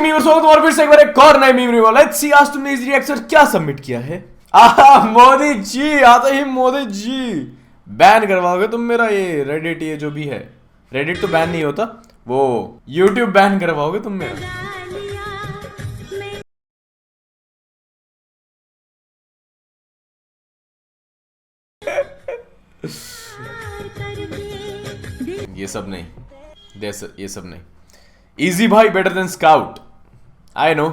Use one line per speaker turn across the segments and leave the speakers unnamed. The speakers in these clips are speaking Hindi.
मीमर्स हो तुम्हारा फिर से एक बार एक और नए मीम रिव्यू। लेट्स सी आज तुमने इस रिएक्शन क्या सबमिट किया है। मोदी जी आते ही मोदी जी बैन करवाओगे तुम मेरा ये रेडिट, ये जो भी है रेडिट तो बैन नहीं होता, वो यूट्यूब बैन करवाओगे तुम मेरा। ये सब नहीं, ये सब नहीं। इजी भाई better than scout, I know.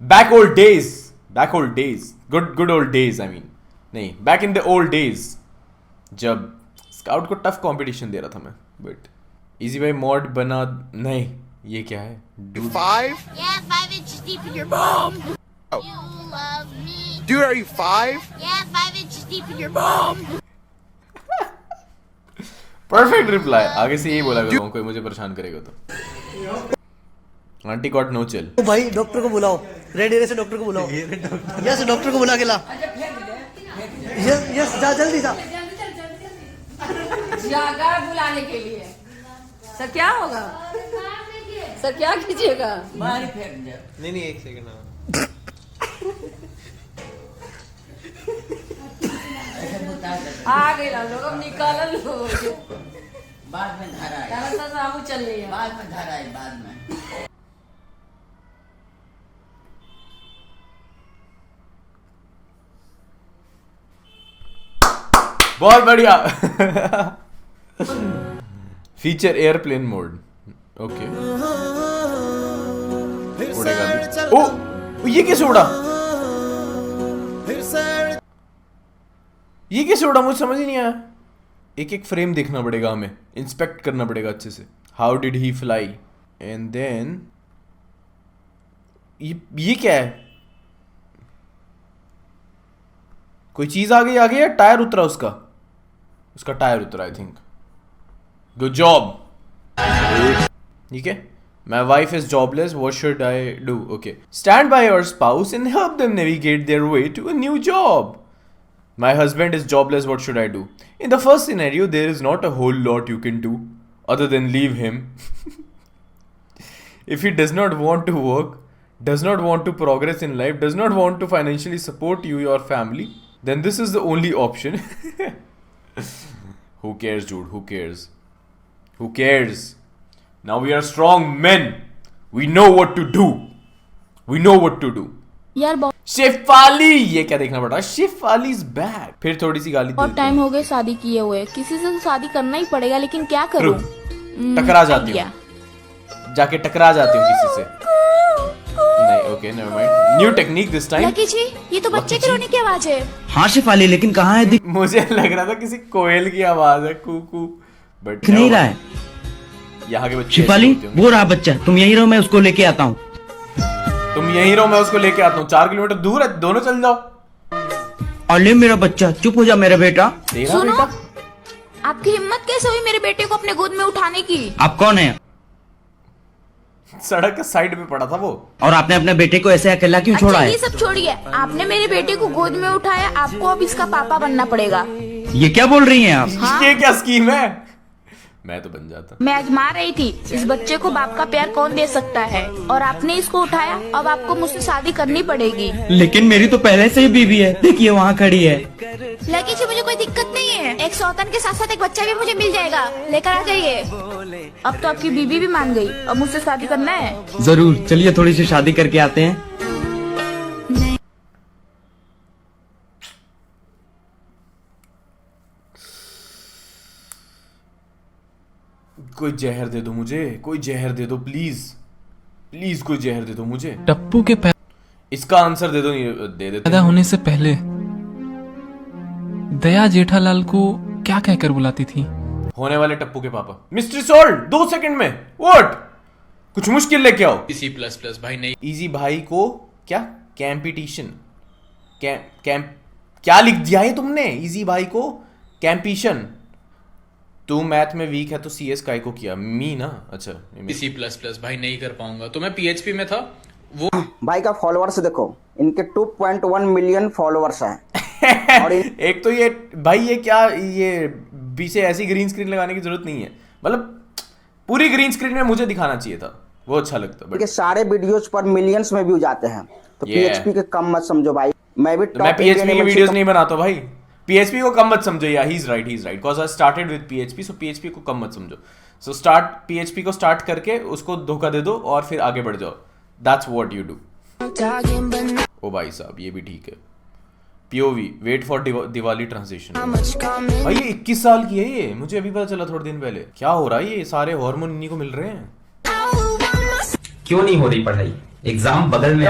Back old days, good old days, I mean नहीं, back in the old days जब स्काउट को टफ कंपटीशन दे रहा था मैं। बट इजी भाई मॉड बना नहीं, ये क्या है?
5?
Yeah, 5 inches deep in your bum.
Oh.
You love me.
Dude, are you 5?
Yeah, 5 inches deep in your bum.
Perfect reply. आगे से यही बोला करो, कोई मुझे परेशान करेगा तो। Aunty got no chill.
भाई डॉक्टर को बुलाओ, रेडी से डॉक्टर को बुलाओ। यस डॉक्टर को बुला के ला। यस जा जल्दी जा।
जाकर बुलाने के लिए सर क्या होगा? सर क्या कीजिएगा?
बाहर फेंक दे। नहीं एक सेकंड
आ गए लोग, अब निकाल लो।
बाद में धारा है,
धारा साहब चल रही है,
बाद में धारा है, बाद में।
बहुत बढ़िया। Feature airplane mode, okay. उड़ेगा भी। ओ ये कैसे उड़ा? ये कैसे उड़ा? मुझे समझ ही नहीं आया। एक एक फ्रेम देखना पड़ेगा हमें, इंस्पेक्ट करना पड़ेगा अच्छे से। How did he fly and then ये क्या है? कोई चीज आ गई या टायर उतरा? उसका टायर उतरा, आई थिंक। Good job. ठीक है। My wife is jobless, what should I do? Okay. Stand by your spouse and help them navigate their way to a new job. My husband is jobless, what should I do? In the first scenario, there is not a whole lot you can do other than leave him. If he does not want to work, does not want to progress in life, does not want to financially support you, your family, then this is the only option. Who cares, dude? Who cares? Who cares? Now we are strong men. We know what to do. We know what to do.
यार
शेफाली, ये क्या देखना पड़ रहा है? Shefali is back. फिर थोड़ी सी गाली
बहुत टाइम हो गए शादी किए हुए, किसी से तो शादी करना ही पड़ेगा, लेकिन क्या करूं?
टकरा जाती हूँ, जाके टकरा जाती हूँ किसी से। नहीं, okay never mind. New technique this time.
Lucky ji, ये तो बच्चे के रोने की आवाज है।
हाँ शेफाली, लेकिन कहाँ है?
मुझे लग रहा था किसी कोयल की आवाज है, कू बट
नहीं रहा है।
यहाँ के बच्चे
शिफाली, वो रहा बच्चा, तुम यहीं रहो, मैं उसको लेके आता हूँ।
तुम यहीं रहो, मैं उसको लेके आता हूँ। 4 किलोमीटर दूर है, दोनों चल जाओ।
और ले मेरा बच्चा, चुप हो जा मेरा बेटा।
तेरा
सुनो,
बेटा?
आपकी हिम्मत कैसे हुई मेरे बेटे को अपने गोद में उठाने की?
आप कौन है?
सड़क के साइड पे पड़ा था वो। और
आपने अपने बेटे को ऐसे अकेला क्यों छोड़ा है?
ये सब छोड़िए, आपने मेरे बेटे को गोद में उठाया, आपको अब इसका पापा बनना पड़ेगा।
ये क्या बोल रही हैं आप?
हाँ?
ये क्या स्कीम है? मैं तो बन जाता।
मैं आजमा रही थी इस बच्चे को बाप का प्यार कौन दे सकता है, और आपने इसको उठाया। अब आपको मुझसे शादी करनी पड़ेगी।
लेकिन मेरी तो पहले से ही बीवी है, देखिए वहाँ खड़ी है।
लकी जी, मुझे कोई दिक्कत नहीं है, एक सौतन के साथ साथ एक बच्चा भी मुझे मिल जाएगा, लेकर आ जाइए। अब तो आपकी बीवी भी मान गई, अब मुझसे शादी करना है।
जरूर, चलिए थोड़ी सी शादी करके आते हैं।
कोई जहर दे दो मुझे, कोई जहर दे दो प्लीज, प्लीज कोई जहर दे दो मुझे।
टप्पू के
इसका आंसर दे दो। दे देते
पैदा होने से पहले दया जेठालाल को क्या कहकर बुलाती थी?
होने वाले टप्पू के पापा। मिस्टर सोल्ड 2 सेकंड में व्हाट? कुछ मुश्किल लेके आओ।
C++ भाई नहीं।
इजी भाई को क्या कैंपिटिशन कैंप क्या लिख दिया है तुमने? इजी भाई को कैंपिशन। तू मैथ में वीक है तो CS काय को किया? मी ना? अच्छा
C++ भाई नहीं कर पाऊंगा, तो मैं PHP में था। वो
भाई का फॉलोअर्स देखो, इनके 2.1 मिलियन फॉलोअर्स हैं।
और एक तो ये भाई, ये क्या, ये पीछे ऐसी ग्रीन स्क्रीन लगाने की जरूरत नहीं है। मतलब पूरी ग्रीन स्क्रीन में मुझे दिखाना चाहिए था। वो अच्छा लगता है।
इनके सारे वीडियोज पर मिलियंस में व्यूज आते हैं, तो पीएचपी के कम मत समझो भाई। मैं भी
तो मैं पीएचपी की वीडियोस नहीं बनाता भाई, पीएचपी को कम मत समझो। या he is right because I started with PHP, so PHP को कम मत समझो। सो स्टार्ट पीएचपी को स्टार्ट करके उसको धोखा दे दो और फिर आगे बढ़ जाओ। That's what you do. ओ भाई साहब ये भी ठीक है। POV wait for Diwali transition. भाई ये 21 साल की है ये, मुझे अभी पता चला थोड़े दिन पहले। क्या हो रहा है, ये सारे हार्मोन इन्हीं को मिल रहे हैं।
क्यों नहीं हो रही पढ़ाई? एग्जाम बगल में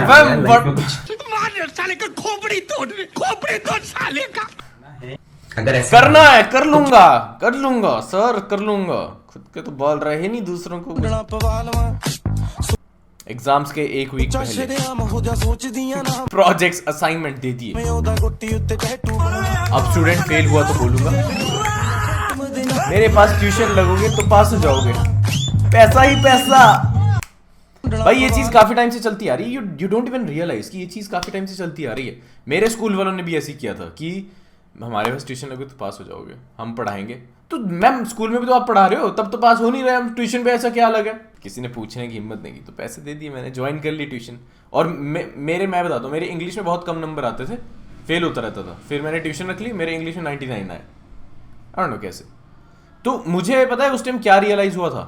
अगर ऐसा
करना है कर लूंगा सर, कर लूंगा। खुद के तो बोल रहे हैं नहीं, दूसरों को। एग्जाम्स के एक वीक पहले प्रोजेक्ट्स असाइनमेंट दे दिए। अब स्टूडेंट फेल हुआ तो बोलूंगा मेरे पास ट्यूशन लगोगे तो पास हो जाओगे। पैसा ही पैसा। भाई ये चीज काफी टाइम से चलती आ रही है। यू डोंट इवन रियलाइज कि ये चीज काफी टाइम से चलती आ रही है। मेरे स्कूल वालों ने भी ऐसे किया था कि हमारे पास ट्यूशन लगोगे तो पास हो जाओगे, हम पढ़ाएंगे। तो मैम स्कूल में भी तो आप पढ़ा रहे हो, तब तो पास हो नहीं रहे हम, ट्यूशन पे ऐसा क्या अलग है? किसी ने पूछने की हिम्मत नहीं की तो पैसे दे दिए, मैंने ज्वाइन कर ली ट्यूशन। और मैं बताता हूँ, मेरे इंग्लिश में बहुत कम नंबर आते थे, फेल होता रहता था। फिर मैंने ट्यूशन रख ली, मेरे इंग्लिश में 99 आए। आई डोंट नो कैसे। तो मुझे पता है उस टाइम क्या रियलाइज हुआ था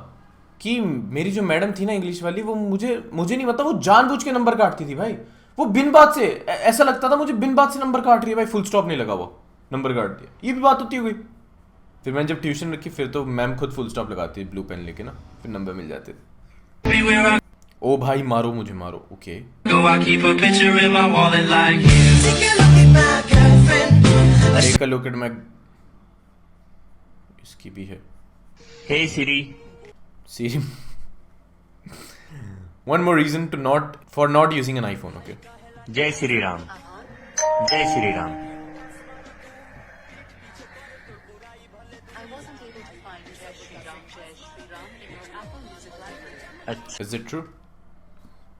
कि मेरी जो मैडम थी ना इंग्लिश वाली, वो मुझे नहीं पता, वो जानबूझ के नंबर काटती थी भाई। वो बिन बात से, ऐसा लगता था मुझे बिन बात से नंबर काट रही है भाई, फुल स्टॉप नहीं लगा वो नंबर काट दिया। ये भी बात होती हुई। फिर मैंने जब ट्यूशन रखी फिर तो मैम खुद फुल स्टॉप लगाती है ब्लू पेन लेके ना, फिर नंबर मिल जाते थे। ओ भाई मारो मुझे मारो। Okay take a look at my, इसकी भी है।
हे सिरी
one more reason for not using an iPhone. Okay,
जय श्री राम, जय Shri Ram.
Is it true?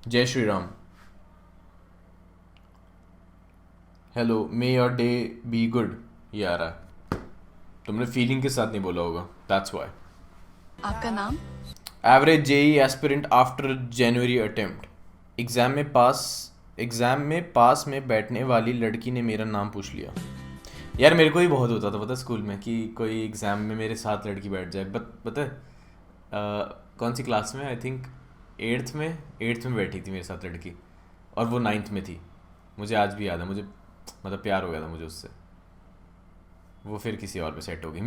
जय Shri Ram. Hello, may your day be good। ये आ रहा है, तुमने फीलिंग के साथ नहीं बोला होगा, that's why।
आपका नाम?
Average JEE aspirant after January attempt. Exam में पास में बैठने वाली लड़की ने मेरा नाम पूछ लिया। यार मेरे को ही बहुत होता था पता स्कूल में कि कोई एग्जाम में मेरे साथ लड़की बैठ जाए। पता है कौन सी क्लास में? आई थिंक 8th में बैठी थी मेरे साथ लड़की, और वो 9th में थी। मुझे आज भी याद है, मुझे मतलब प्यार हो गया था मुझे उससे। वो फिर किसी और पे सेट हो गई।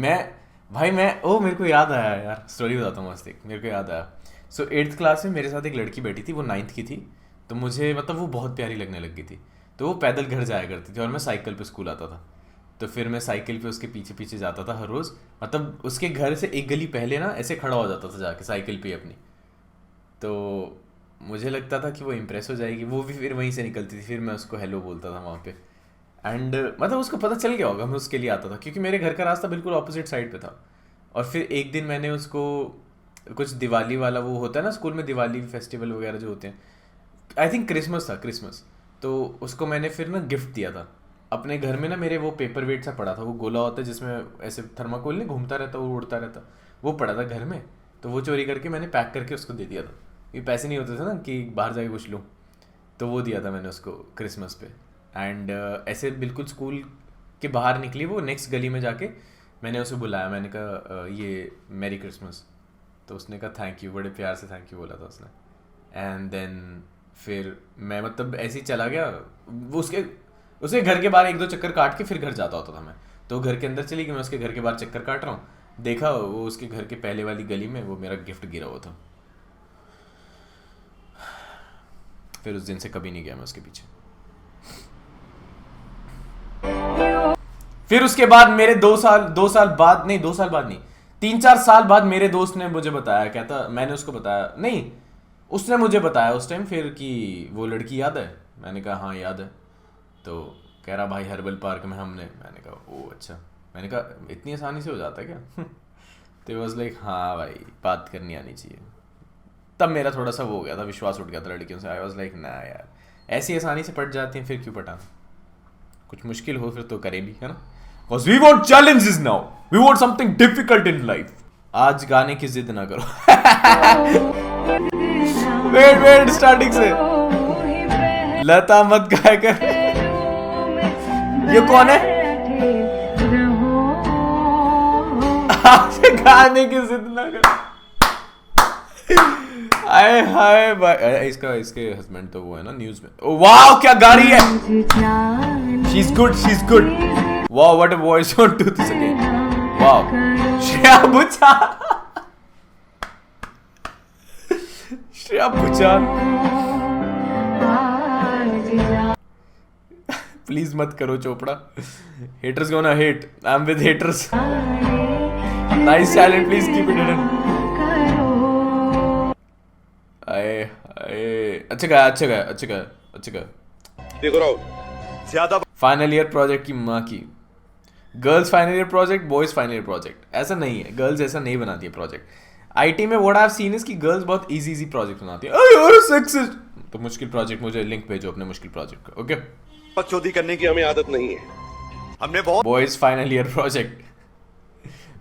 मेरे को याद आया यार, स्टोरी बताता हूँ मस्त एक, मेरे को याद आया। सो 8th क्लास में मेरे साथ एक लड़की बैठी थी, वो 9th की थी। तो मुझे मतलब वो बहुत प्यारी लगने लग गई थी। तो वो पैदल घर जाया करती थी और मैं साइकिल पे स्कूल आता था। तो फिर मैं साइकिल पे उसके पीछे पीछे जाता था हर रोज़। मतलब उसके घर से एक गली पहले ना ऐसे खड़ा हो जाता था जाके साइकिल पे अपनी। तो मुझे लगता था कि वो इम्प्रेस हो जाएगी, वो भी फिर वहीं से निकलती थी। फिर मैं उसको हेलो बोलता था वहाँ पे। एंड मतलब उसको पता चल गया होगा मैं उसके लिए आता था, क्योंकि मेरे घर का रास्ता बिल्कुल ऑपोजिट साइड पे था। और फिर एक दिन मैंने उसको कुछ दिवाली वाला वो होता है ना स्कूल में, दिवाली फेस्टिवल वगैरह जो होते हैं, आई थिंक क्रिसमस। तो उसको मैंने फिर ना गिफ्ट दिया था। अपने घर में ना मेरे वो पेपर वेट सा पड़ा था, वो गोला होता है जिसमें ऐसे थर्माकोल नहीं घूमता रहता, वो उड़ता रहता, वो पड़ा था घर में। तो वो चोरी करके मैंने पैक करके उसको दे दिया था। ये पैसे नहीं होते थे ना कि बाहर जाके कुछ लूँ, तो वो दिया था मैंने उसको क्रिसमस पे। एंड ऐसे बिल्कुल स्कूल के बाहर निकली वो, नेक्स्ट गली में जाके मैंने उसे बुलाया। मैंने कहा ये मैरी क्रिसमस। तो उसने कहा थैंक यू, बड़े प्यार से थैंक यू बोला था उसने। एंड देन फिर मैं मतलब ऐसे ही चला गया। वो उसके घर के बाहर 1-2 चक्कर काट के फिर घर जाता होता था मैं। तो घर के अंदर चली गई, मैं उसके घर के बाहर चक्कर काट रहा हूँ, देखा वो उसके घर के पहले वाली गली में वो मेरा गिफ्ट गिरा हुआ था। फिर उस दिन से कभी नहीं गया मैं उसके पीछे। फिर उसके बाद मेरे 3-4 साल बाद मेरे दोस्त ने मुझे बताया, कहता मैंने उसको बताया नहीं, उसने मुझे बताया उस टाइम फिर कि वो लड़की याद है? मैंने कहा हाँ याद है। तो कह रहा भाई हर्बल पार्क में हमने, मैंने कहा ओ अच्छा। मैंने कहा इतनी आसानी से हो जाता है क्या? तो वाज लाइक हाँ भाई बात करनी आनी चाहिए। तब मेरा थोड़ा सा वो हो गया था, विश्वास उठ गया था लड़कियों से। आई वाज लाइक ना यार ऐसी आसानी से पट जाती हैं, फिर क्यों पटाना? कुछ मुश्किल हो फिर तो करें भी, है ना? Because we want challenges now. We want something difficult in life. आज गाने की जिद ना करो। वेट स्टार्टिंग से लता मत गाया कर। ये कौन है? आपसे गाने की जिद ना कर। आए हाय भाई, इसके हस्बैंड तो वो है ना न्यूज में। वाह क्या गा रही है। She is good. वाह what a voice on to this again. वाह श्रेया बुच्चान। प्लीज मत करो Chopra. Haters gonna hate. I am with haters. Nice challenge, please keep it hidden. आए अच्छा गाया।
देखो राहुल, ज्यादा
फाइनल ईयर प्रोजेक्ट की माँ की। Girls final year project, boys final year project ऐसा नहीं है। गर्ल्स ऐसा नहीं बनाती है प्रोजेक्ट। आईटी में what I have seen is कि गर्ल्स बहुत इजी प्रोजेक्ट बनाती है। अरे यार सेक्सिस्ट। तो मुश्किल प्रोजेक्ट मुझे लिंक भेजो अपने मुश्किल प्रोजेक्ट का। ओके,
बकचोदी करने की हमें आदत नहीं है। हमने बहुत
बॉयज फाइनल ईयर प्रोजेक्ट।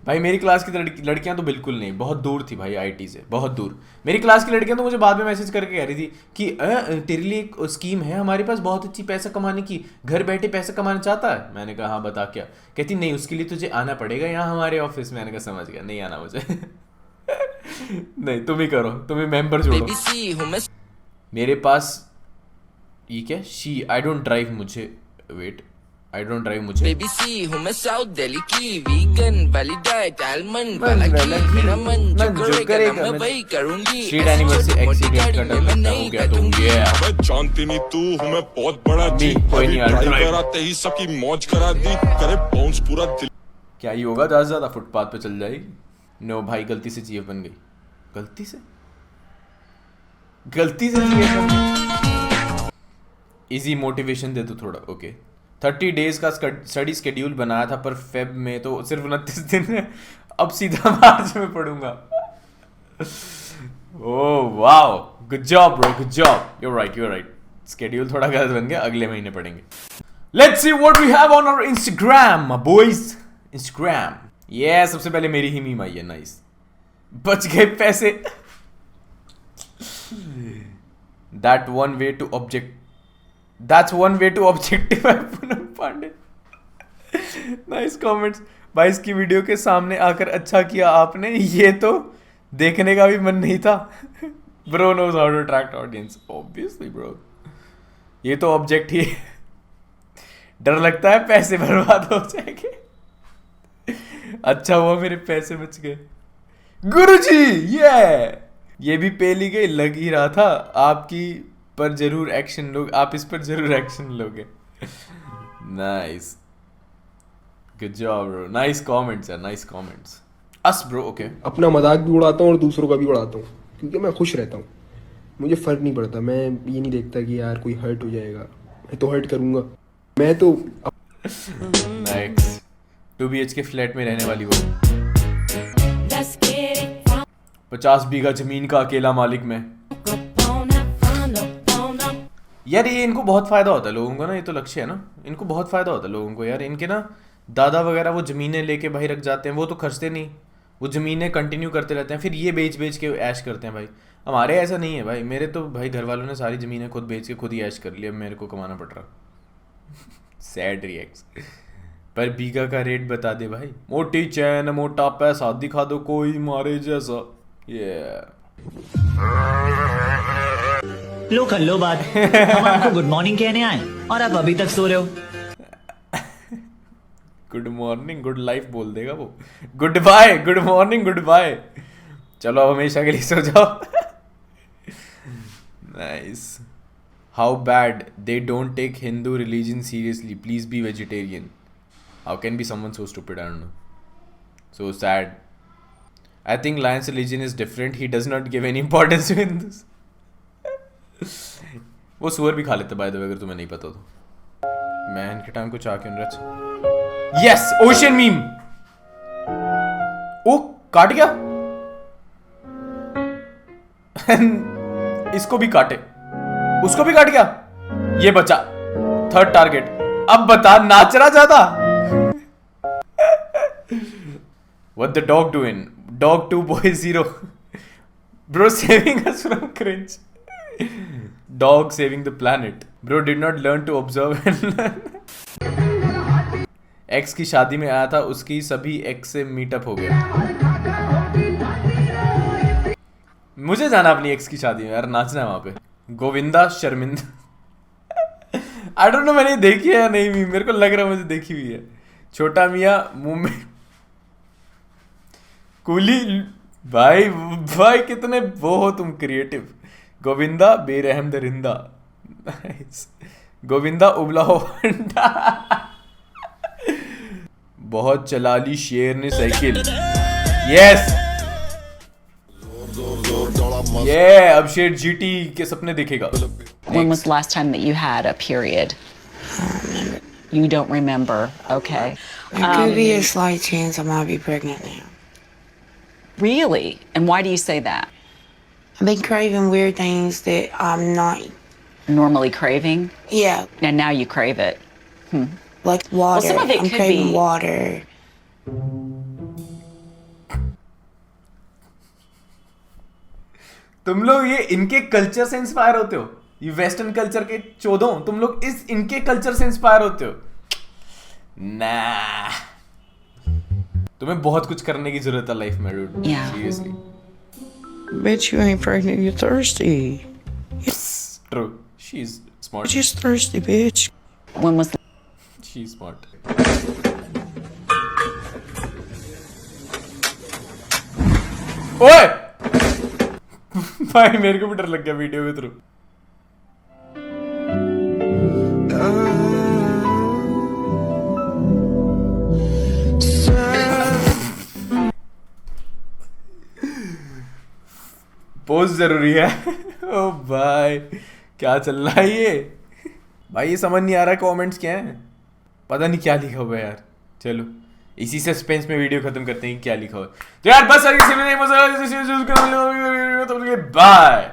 भाई मेरी क्लास की लड़कियां तो बिल्कुल नहीं, बहुत दूर थी भाई आईटी से, बहुत दूर। मेरी क्लास की लड़कियां तो मुझे बाद में मैसेज करके कह रही थी कि तेरे लिए एक स्कीम है हमारे पास बहुत अच्छी पैसा कमाने की, घर बैठे पैसा कमाना चाहता है। मैंने कहा हाँ बता क्या। कहती नहीं उसके लिए तुझे आना पड़ेगा यहाँ हमारे ऑफिस में। मैंने कहा समझ गया, नहीं आना मुझे। नहीं तुम ही करो, तुम ही मेंबर जोड़ो। मेरे पास ये क्या शी आई डोंट ड्राइव मुझे वेट आई डोंट ड्राइव मुझे
बेबी सी हूँ मैं साउथ दिल्ली की वीगन वाली डाइट आलमंड वाला की मेरा मन जो करेगा मैं वही करूंगी।
स्ट्रीट एनिवर्सरी एक्सीडेंट का डर लगता हो गया तुम। ये
मैं जानती नहीं तू हूँ मैं बहुत बड़ा जी।
कोई नहीं
ड्राइव कराते ही सबकी मौज करा दी, करे बाउंस पूरा दिल।
क्या ही होगा, ज्यादा से ज्यादा फुटपाथ पे चल जाएगी। नो भाई गलती से जीएफ बन गई। गलती से जीएफ बन गई। इजी मोटिवेशन दे दो थोड़ा। ओके 30 डेज का स्टडी शेड्यूल बनाया था पर फेब में तो सिर्फ 29 दिन है। अब सीधा मार्च में पढ़ूंगा। Oh wow, good job bro, good job. You right. Schedule थोड़ा गलत बन गया, अगले महीने पढ़ेंगे। Let's see what we have on our Instagram boys. Instagram ये सबसे पहले मेरी ही मीम आई है। नाइस, बच गए पैसे। That's one way to objectify Poonam Pandey. Nice comments भाई। इसकी वीडियो के सामने आकर अच्छा किया आपने, ये तो देखने का भी मन नहीं था। Bro knows how to attract audience obviously bro। ये तो ऑब्जेक्ट ही। डर लगता है पैसे बर्बाद हो जाएंगे। अच्छा हुआ मेरे पैसे बच गए। गुरुजी ये भी पेली गई, लग ही रहा था आपकी पर जरूर एक्शन लोग, आप इस पर जरूर एक्शन लोगे। Nice, good job bro. Nice comments यार, nice comments. Us bro okay.
अपना मजाक भी उड़ाता हूँ और दूसरों का भी उड़ाता हूँ क्योंकि मैं खुश रहता हूँ। मुझे फर्क नहीं पड़ता। मैं ये नहीं देखता कि यार कोई हर्ट हो जाएगा, मैं तो हर्ट करूंगा। मैं तो
नाइस। 2 BHK फ्लैट में रहने वाली वो 50 बीघा जमीन का अकेला मालिक मैं। यार ये इनको बहुत फायदा होता है लोगों को ना, ये तो लक्ष्य है ना, इनको बहुत फायदा होता है लोगों को यार। इनके ना दादा वगैरह वो जमीनें लेके भाई रख जाते हैं, वो तो खर्चते नहीं, वो जमीनें कंटिन्यू करते रहते हैं, फिर ये बेच के ऐश करते हैं भाई। हमारे ऐसा नहीं है भाई, मेरे तो भाई घर वालों ने सारी जमीनें खुद बेच के खुद ही ऐश कर ली, अब मेरे को कमाना पड़ रहा। Sad reacts. पर बीघा का रेट बता दे भाई। मोटी चैन मोटा पैसा दिखा दो कोई मारे जैसा।
लो कर लो बात। हम आपको गुड मॉर्निंग कहने आए और आप अभी तक सो रहे हो।
गुड मॉर्निंग गुड लाइफ बोल देगा वो। Goodbye, good morning goodbye. चलो अब हमेशा के लिए सो जाओ। Nice. How bad they don't take Hindu religion seriously, please be vegetarian. How can be someone so stupid, I don't know, so sad. I think Lion's religion is different. He does not give any importance to Hindus. वो सुअर भी खा लेते बाय द वे, अगर तुम्हें नहीं पता तो। मैं इनके टाइम को चाह क्यों रच। Yes ocean meme. ओ काट गया। इसको भी काटे, उसको भी काट गया, ये बचा। 3rd target. अब बता नाच रहा ज्यादा। What the dog doing? Dog 2 boy 0. Bro saving us from cringe. Dog saving the planet. Bro did not learn to observe and learn. X की शादी में आया था, उसकी सभी एक्स से मीटअप हो गया. मुझे जाना अपनी एक्स की शादी में यार, नाचना है वहां पे. गोविंदा शर्मिंदा. आई डोंट नो मैंने देखी है या नहीं भी, मेरे को लग रहा है मुझे देखी हुई है. छोटा मियां मुंह में कूली. भाई भाई कितने वो हो तुम क्रिएटिव. गोविंदा बेरहम दरिंदा. गोविंदा उबला हो अंडा. बहुत चला ली शेर ने साइकिल. यस ये अब शेर जीटी के सपने देखेगा.
When was the last time that you had a period? You don't remember. Okay.
There could be a slight chance I might be pregnant now.
Really? And why do you say that?
I've been craving weird things that I'm not
normally craving?
Yeah.
And now you crave it.
Like water.
Well, some of it
I'm
could
craving
be
water.
तुम लोग ये इनके कल्चर से इंस्पायर होते हो. ये वेस्टर्न कल्चर के चौदों तुम लोग इस इनके कल्चर से इंस्पायर होते हो. ना तुम्हें बहुत कुछ करने की जरूरत है लाइफ में dude. Seriously.
Bet you ain't pregnant, you're thirsty.
True. She's smart.
She's thirsty, bitch.
When was
She's smart. ओए भाई मेरे को भी डर लग गया वीडियो के थ्रू. पोज जरूरी है. ओ भाई क्या चल रहा है ये भाई. ये समझ नहीं आ रहा कमेंट्स क्या है. पता नहीं क्या लिखा हुआ है यार. चलो इसी सस्पेंस में वीडियो खत्म करते हैं कि क्या लिखा हुआ है. तो यार बस बाय.